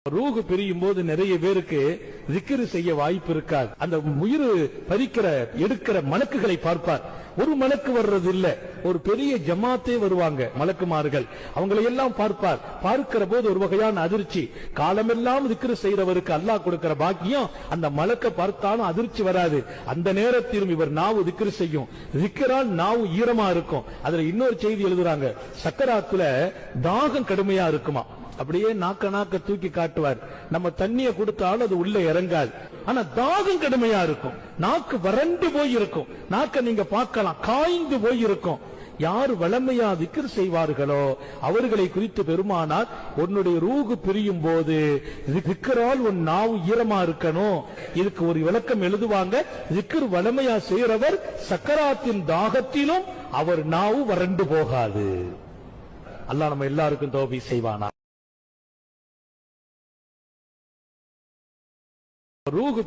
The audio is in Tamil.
ரூஹு பிரியும் போது நிறைய பேருக்கு zikr செய்ய வாய்ப்பு இருக்காது. அந்த உயிர் பறிக்கிற எடுக்கிற மலக்குகளை பார்ப்பார். ஒரு மலக்கு வர்றது இல்ல, ஒரு பெரிய ஜமாத்தே வருவாங்க மலக்குமார்கள், அவங்களை எல்லாம் பார்ப்பார். பார்க்கிற போது ஒரு வகையான அதிர்ச்சி. காலமெல்லாம் zikr செய்யறவருக்கு அல்லாஹ் கொடுக்கிற பாக்கியம் அந்த மலக்க பார்த்தாலும் அதிர்ச்சி வராது. அந்த நேரத்திலும் இவர் நாவு zikr செய்யும். zikரால் நாவு ஈரமா இருக்கும். அதுல இன்னொரு செய்தி எழுதுறாங்க, சக்கராத்துல தாகம் கடுமையா இருக்குமா, அப்படியே நாக்க தூக்கி காட்டுவார். நம்ம தண்ணிய கொடுத்தாலும் அது உள்ள இறங்காது. ஆனா தாகம் கடுமையா இருக்கும். நாக்கு வறண்டு போய் இருக்கும். நாக்க நீங்க பார்க்கலாம், காய்ந்து போய் இருக்கும். யார் வளமையா zikr செய்வார்களோ அவர்களை குறித்து பெருமானார், உன்னுடைய ரூஹு பிரியும் போது zikரால் உன் நாவு ஈரமா இருக்கணும். இதுக்கு ஒரு விளக்கம் எழுதுவாங்க, zikr வளமையா செய்யறவர் சக்கராத்தின் தாகத்திலும் அவர் நாவு வறண்டு போகாது. அல்லாஹ் நம்ம எல்லாருக்கும் தௌபீக் செய்வானா. ரூஹு